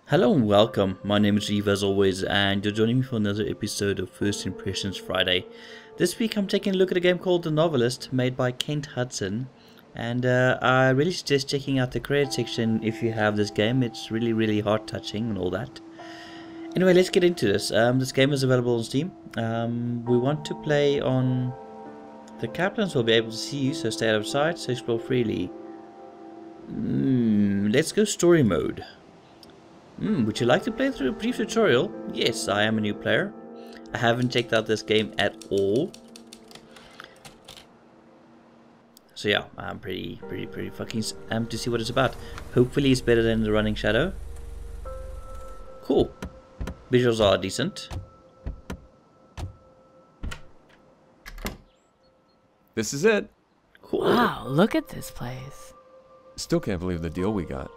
Hello and welcome, my name is Eve as always, and you're joining me for another episode of First Impressions Friday. This week I'm taking a look at a game called The Novelist, made by Kent Hudson, and I really suggest checking out the credit section if you have this game. It's really heart touching and all that. Anyway, let's get into this. This game is available on Steam. We want to play on... The Kaplans will be able to see you, so stay out of sight, so explore freely. Let's go story mode. Would you like to play through a brief tutorial? Yes, I am a new player. I haven't checked out this game at all. So yeah, I'm pretty fucking amped to see what it's about. Hopefully it's better than The Running Shadow. Cool. Visuals are decent. This is it. Cool. Wow, look at this place. Still can't believe the deal we got.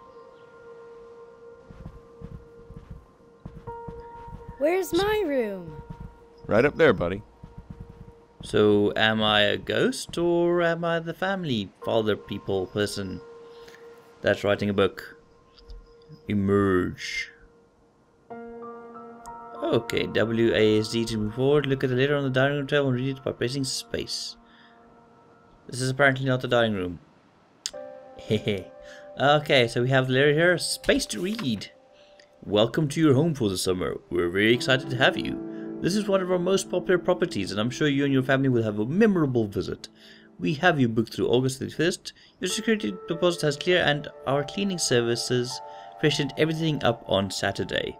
Where's my room? Right up there, buddy. So, am I a ghost or am I the family father person that's writing a book? Emerge. Okay, WASD to move forward. Look at the letter on the dining room table and read it by pressing space. This is apparently not the dining room. Hehe. Okay, so we have the letter here. Space to read. Welcome to your home for the summer. We're very excited to have you. This is one of our most popular properties, and I'm sure you and your family will have a memorable visit. We have you booked through August 31st. Your security deposit has cleared, and our cleaning services freshened everything up on Saturday.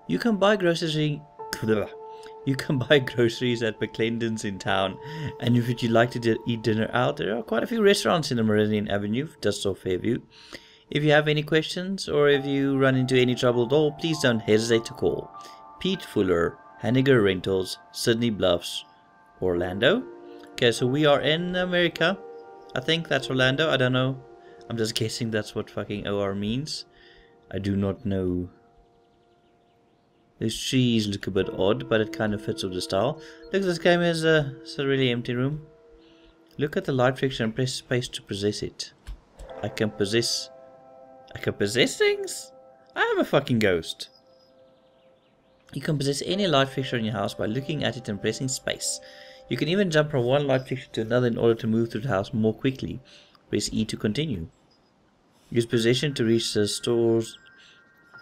You can buy groceries. You can buy groceries at McClendon's in town, and if you'd like to eat dinner out, there are quite a few restaurants in the Meridian Avenue, just off Fairview. If you have any questions or if you run into any trouble at all, please don't hesitate to call. Pete Fuller, Hanniger Rentals, Sydney Bluffs, Orlando. Okay, so we are in America. I think that's Orlando. I don't know. I'm just guessing that's what fucking OR means. I do not know. These trees look a bit odd, but it kind of fits with the style. Look, this game is it's a really empty room. Look at the light fixture and press space to possess it. I can possess things? I am a fucking ghost. You can possess any light fixture in your house by looking at it and pressing space. You can even jump from one light fixture to another in order to move through the house more quickly. Press E to continue. Use possession to reach the store's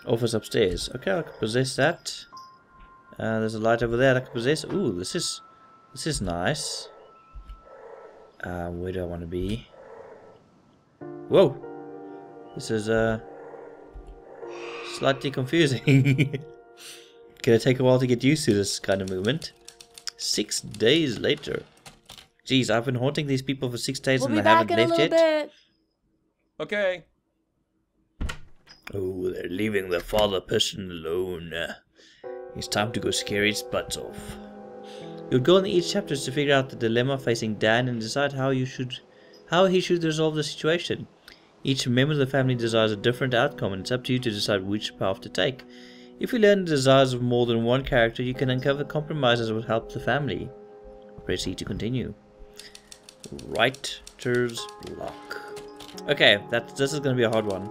office upstairs. Okay, I can possess that. There's a light over there I can possess. Ooh, this is nice. Where do I want to be? Whoa! This is slightly confusing. Gonna take a while to get used to this kind of movement. 6 days later. Jeez, I've been haunting these people for 6 days and they haven't left yet. Bit. Okay. Oh, they're leaving the father person alone. It's time to go scare his butts off. You'll go on each chapters to figure out the dilemma facing Dan and decide how he should resolve the situation. Each member of the family desires a different outcome, and it's up to you to decide which path to take. If you learn the desires of more than one character, you can uncover compromises that will help the family. Press E to continue. Writer's block. Okay, this is going to be a hard one.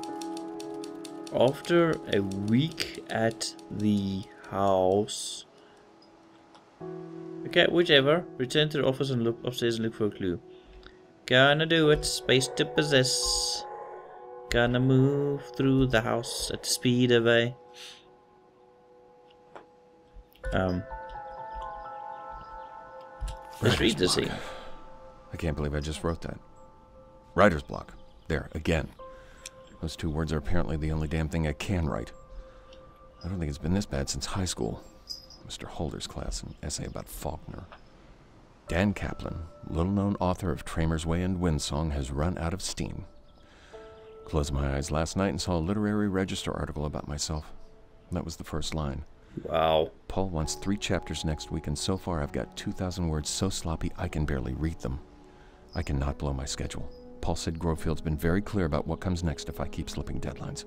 After a week at the house... Okay, whichever. Return to the office and look upstairs and look for a clue. Gonna do it. Space to possess. Gonna move through the house at the speed of a... Let's read this thing. I can't believe I just wrote that. Writer's block. There, again. Those two words are apparently the only damn thing I can write. I don't think it's been this bad since high school. Mr. Holder's class, an essay about Faulkner. Dan Kaplan, little-known author of Tramer's Way and Windsong, has run out of steam. Closed my eyes last night and saw a literary register article about myself. That was the first line. Wow. Paul wants 3 chapters next week, and so far I've got 2,000 words so sloppy I can barely read them. I cannot blow my schedule. Paul said Grovefield's been very clear about what comes next if I keep slipping deadlines.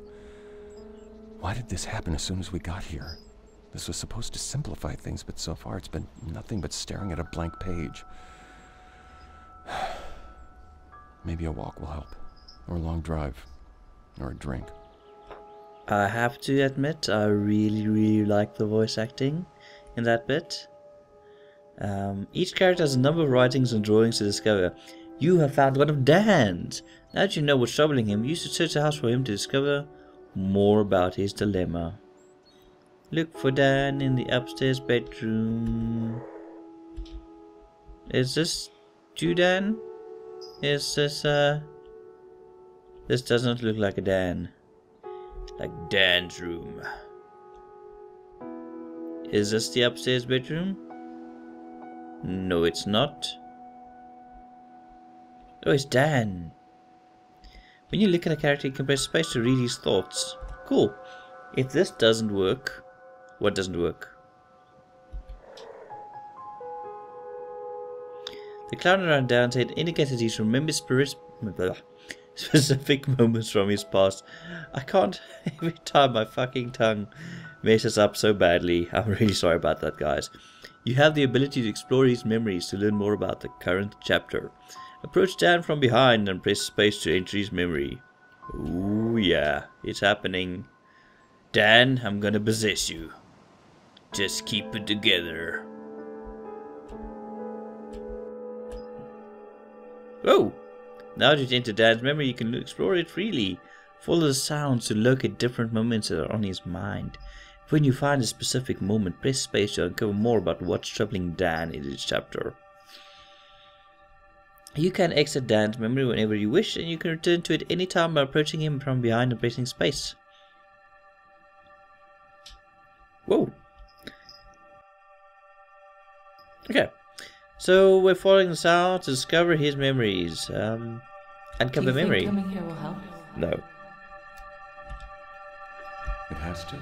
Why did this happen as soon as we got here? This was supposed to simplify things, but so far it's been nothing but staring at a blank page. Maybe a walk will help. Or a long drive. Or a drink. I have to admit, I really like the voice acting in that bit. Each character has a number of writings and drawings to discover. You have found one of Dan's. Now that you know what's troubling him, you should search the house for him to discover more about his dilemma. Look for Dan in the upstairs bedroom. Is this you, Dan? Is this, This does not look like a Dan. Like Dan's room. Is this the upstairs bedroom? No, it's not. Oh, it's Dan. When you look at a character, you can press space to read his thoughts. Cool. If this doesn't work, what doesn't work? The clown around Dan's head indicates that he remembers specific moments from his past. I can't, every time my fucking tongue messes up so badly. I'm really sorry about that, guys. You have the ability to explore his memories to learn more about the current chapter. Approach Dan from behind and press space to enter his memory. Ooh yeah, it's happening. Dan, I'm gonna possess you. Just keep it together. Oh! Now that you've entered Dan's memory, you can explore it freely. Follow the sounds to locate different moments that are on his mind. When you find a specific moment, press space to uncover more about what's troubling Dan in each chapter. You can exit Dan's memory whenever you wish, and you can return to it anytime by approaching him from behind and pressing space. Whoa! Okay, so we're following the sound to discover his memories. Uncover memory. Do you think coming here will help? No. It has to.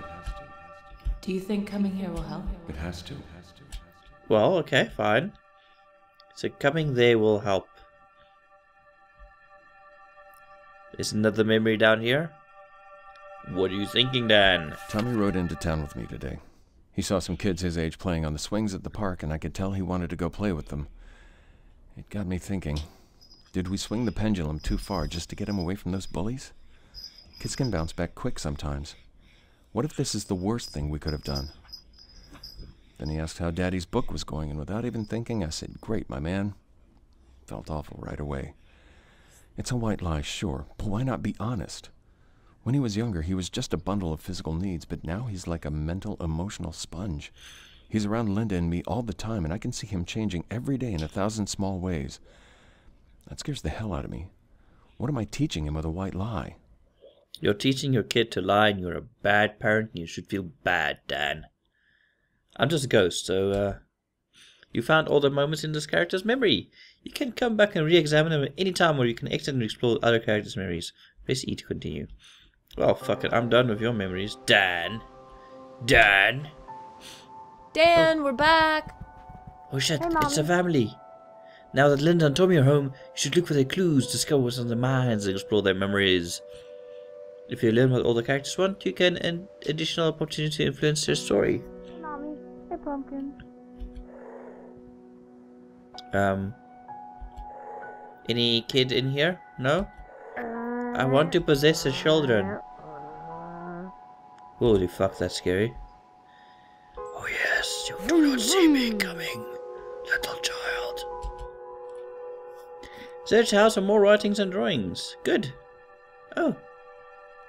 Do you think coming here will help? It has to. Well, okay, fine. So coming there will help. Is another memory down here? What are you thinking, Dan? Tommy rode into town with me today. He saw some kids his age playing on the swings at the park, and I could tell he wanted to go play with them. It got me thinking, did we swing the pendulum too far just to get him away from those bullies? Kids can bounce back quick sometimes. What if this is the worst thing we could have done? Then he asked how Daddy's book was going, and without even thinking, I said, "Great, my man." Felt awful right away. It's a white lie, sure, but why not be honest? When he was younger, he was just a bundle of physical needs, but now he's like a mental, emotional sponge. He's around Linda and me all the time, and I can see him changing every day in 1,000 small ways. That scares the hell out of me. What am I teaching him with a white lie? You're teaching your kid to lie and you're a bad parent and you should feel bad, Dan. I'm just a ghost, so you found all the moments in this character's memory. You can come back and re-examine them at any time, or you can exit and explore other characters' memories. Press E to continue. Well, fuck it, I'm done with your memories. Dan! Dan! Dan, we're back. Oh shit, Hey, it's a Mommy. family! Now that Linda and Tommy are home, you should look for their clues, discover what's on their minds, and explore their memories. If you learn what all the characters want, you can an additional opportunity to influence their story. Mommy, hey, pumpkin. Any kid in here? No? I want to possess the children. Holy fuck, that's scary. Oh yes, you do not see me coming, little child. Search house for more writings and drawings. Good. Oh.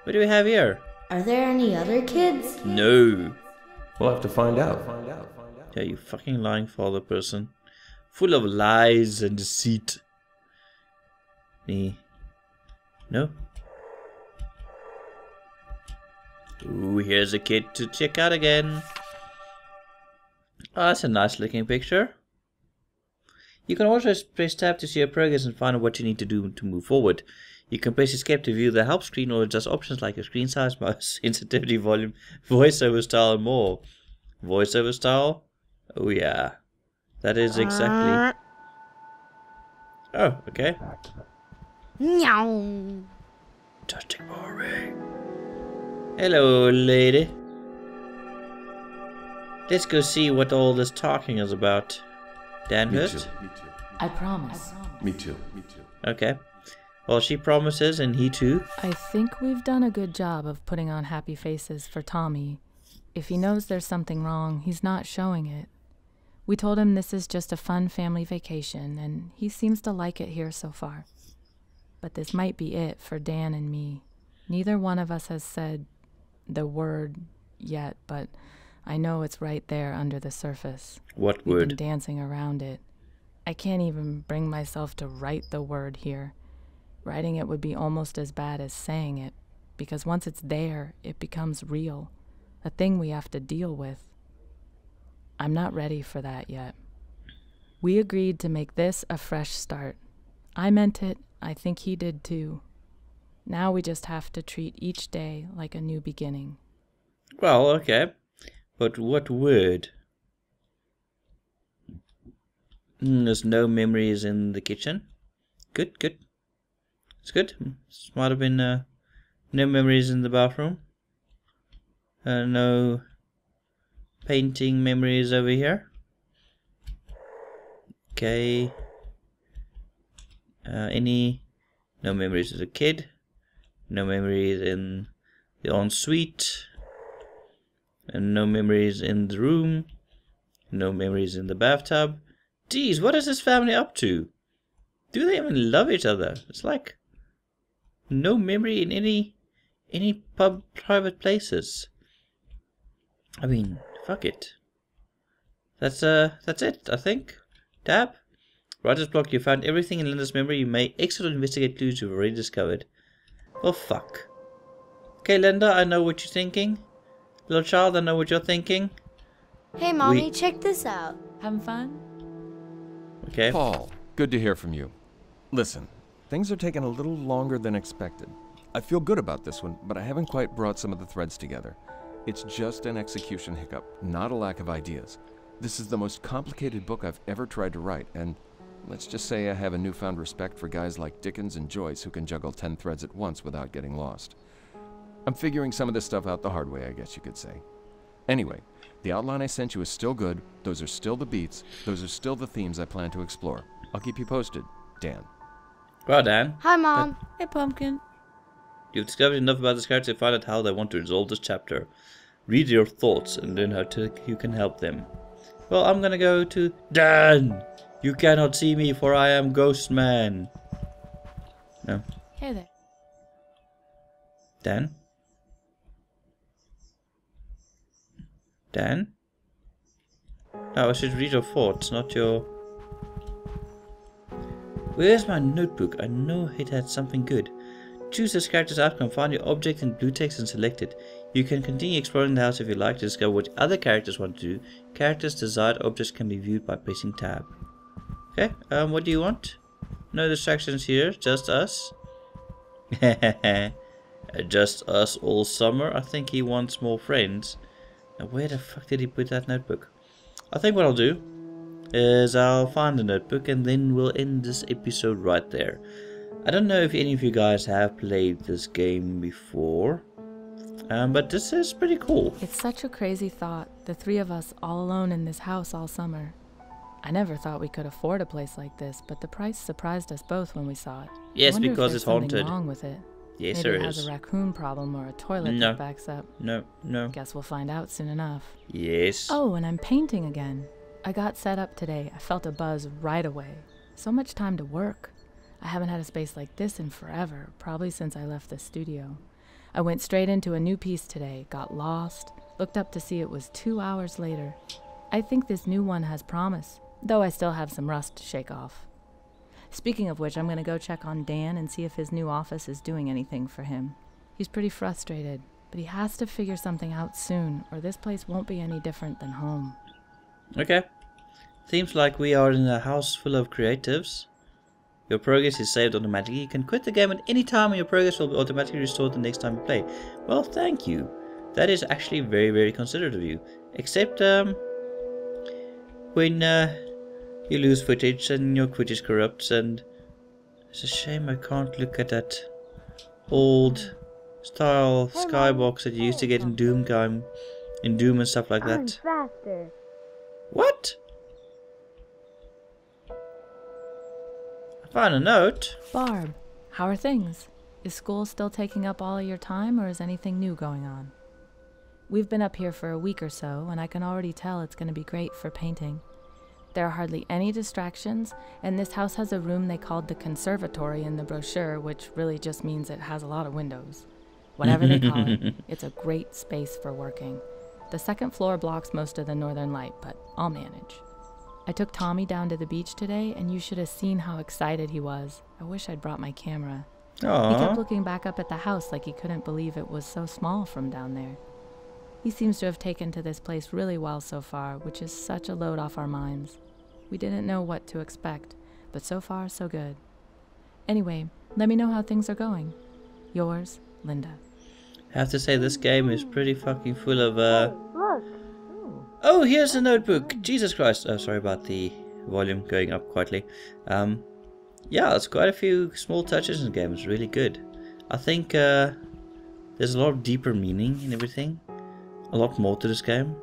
What do we have here? Are there any other kids? No. We'll have to find out. Yeah, you fucking lying father person. Full of lies and deceit. Me. No? Ooh, here's a kid to check out again. Oh, that's a nice looking picture. You can also press tab to see your progress and find out what you need to do to move forward. You can press escape to view the help screen or adjust options like your screen size, mouse, sensitivity, volume, voiceover style and more. Voiceover style? Oh yeah. That is exactly... Oh, okay. Meow. Touching Maury. Hello, lady. Let's go see what all this talking is about. Dan Me hurt? too. I promise. Me too. Okay. Well, she promises, and he too. I think we've done a good job of putting on happy faces for Tommy. If he knows there's something wrong, he's not showing it. We told him this is just a fun family vacation, and he seems to like it here so far. But this might be it for Dan and me. Neither one of us has said the word yet, but I know it's right there under the surface. What We've word? been dancing around it. I can't even bring myself to write the word here. Writing it would be almost as bad as saying it, because once it's there, it becomes real, a thing we have to deal with. I'm not ready for that yet. We agreed to make this a fresh start. I meant it. I think he did too. Now we just have to treat each day like a new beginning. Well, okay. But what word? There's no memories in the kitchen. Good, good. It's good. Might have been no memories in the bathroom. No painting memories over here. Okay. No memories as a kid. No memories in the ensuite. And no memories in the room. No memories in the bathtub. Geez, what is this family up to? Do they even love each other? It's like no memory in any private places. I mean, fuck it. That's it, I think. Tab. Writer's block, you found everything in Linda's memory. You may exit or investigate clues you've already discovered. Well, fuck. Okay, Linda, I know what you're thinking. Little child, I know what you're thinking. Hey, Mommy, check this out. Having fun? Okay. Paul, good to hear from you. Listen, things are taking a little longer than expected. I feel good about this one, but I haven't quite brought some of the threads together. It's just an execution hiccup, not a lack of ideas. This is the most complicated book I've ever tried to write, and let's just say I have a newfound respect for guys like Dickens and Joyce who can juggle 10 threads at once without getting lost. I'm figuring some of this stuff out the hard way, I guess you could say. Anyway, the outline I sent you is still good, those are still the beats, those are still the themes I plan to explore. I'll keep you posted. Dan. Well, Dan. Hi, Mom. Hey, Pumpkin. You've discovered enough about this character to find out how they want to resolve this chapter. Read your thoughts and learn how you can help them. Well, I'm gonna go to Dan. You cannot see me, for I am Ghost Man. No. Hey there. Dan? Dan? No, I should read your thoughts, not your... Where's my notebook? I know it had something good. Choose this character's outcome, find your object in blue text and select it. You can continue exploring the house if you like to discover what other characters want to do. Characters' desired objects can be viewed by pressing tab. Okay, what do you want? No distractions here, just us. Just us all summer? I think he wants more friends. Now where the fuck did he put that notebook? I think what I'll do is I'll find the notebook and then we'll end this episode right there. I don't know if any of you guys have played this game before, but this is pretty cool. It's such a crazy thought, the three of us all alone in this house all summer. I never thought we could afford a place like this, but the price surprised us both when we saw it. Yes, because it's haunted. Something wrong with it. Yes, Maybe there it has is. a raccoon problem or a toilet No. that backs up. No. Guess we'll find out soon enough. Yes. Oh, and I'm painting again. I got set up today. I felt a buzz right away. So much time to work. I haven't had a space like this in forever, probably since I left the studio. I went straight into a new piece today, got lost, looked up to see it was 2 hours later. I think this new one has promise, though I still have some rust to shake off. Speaking of which, I'm going to go check on Dan and see if his new office is doing anything for him. He's pretty frustrated, but he has to figure something out soon, or this place won't be any different than home. Okay. Seems like we are in a house full of creatives. Your progress is saved automatically. You can quit the game at any time and your progress will be automatically restored the next time you play. Well, thank you. That is actually very, very considerate of you. Except, when, you lose footage and your footage corrupts, and it's a shame I can't look at that old style skybox that you used to get in Doom and stuff like that. Faster. What? I found a note. Barb, How are things? Is school still taking up all of your time, or is anything new going on? We've been up here for a week or so, and I can already tell it's going to be great for painting. There are hardly any distractions, and this house has a room they called the conservatory in the brochure, which really just means it has a lot of windows. Whatever they call it, it's a great space for working. The second floor blocks most of the northern light, but I'll manage. I took Tommy down to the beach today, and you should have seen how excited he was. I wish I'd brought my camera. Aww. He kept looking back up at the house like he couldn't believe it was so small from down there. He seems to have taken to this place really well so far, which is such a load off our minds. We didn't know what to expect, but so far, so good. Anyway, let me know how things are going. Yours, Linda. I have to say, this game is pretty fucking full of, Look. Oh, here's the notebook! Jesus Christ! Oh, sorry about the volume going up quietly. Yeah, it's quite a few small touches in the game. It's really good. I think, there's a lot of deeper meaning in everything. A lot more to this game.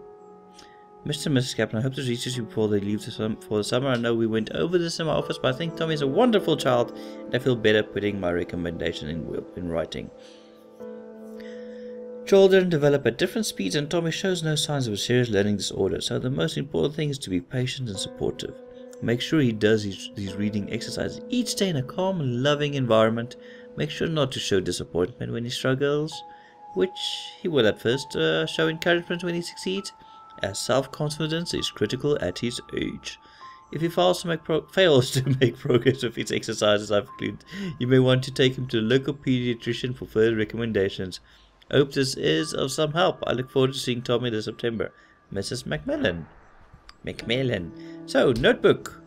Mr. and Mrs. Kaplan, I hope this reaches you before they leave for the summer. I know we went over this in my office, but I think Tommy is a wonderful child, and I feel better putting my recommendation in writing. Children develop at different speeds, and Tommy shows no signs of a serious learning disorder, so the most important thing is to be patient and supportive. Make sure he does these reading exercises each day in a calm and loving environment. Make sure not to show disappointment when he struggles, which he will at first. Show encouragement when he succeeds, as self-confidence is critical at his age. If he fails to make progress with his exercises I've included, you may want to take him to the local pediatrician for further recommendations. Hope this is of some help. I look forward to seeing Tommy this September. Mrs. Macmillan. So, notebook.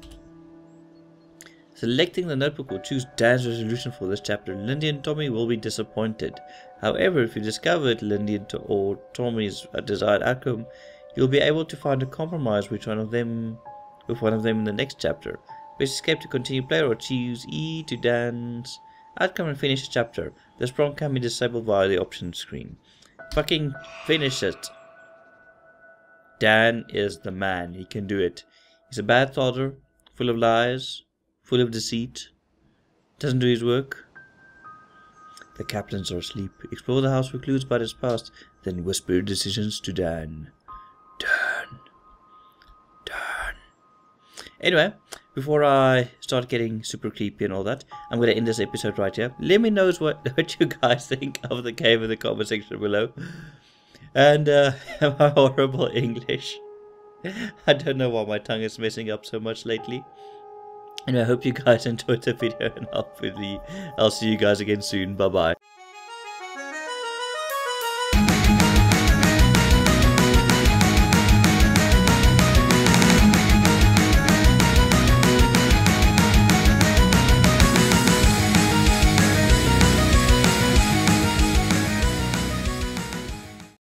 Selecting the notebook will choose Dan's resolution for this chapter. Lindy and Tommy will be disappointed. However, if you discovered Lindy or Tommy's desired outcome, you'll be able to find a compromise with one of them in the next chapter. Press escape to continue play, or choose E to Dan's outcome and finish the chapter. This prompt can be disabled via the options screen. Fucking finish it. Dan is the man. He can do it. He's a bad father, full of lies, full of deceit, doesn't do his work. The Kaplans are asleep. Explore the house for clues about his past, then whisper decisions to Dan. Anyway, before I start getting super creepy and all that, I'm going to end this episode right here. Let me know what you guys think of the game in the comment section below. And my horrible English. I don't know why my tongue is messing up so much lately. And I hope you guys enjoyed the video, and I'll see you guys again soon. Bye bye.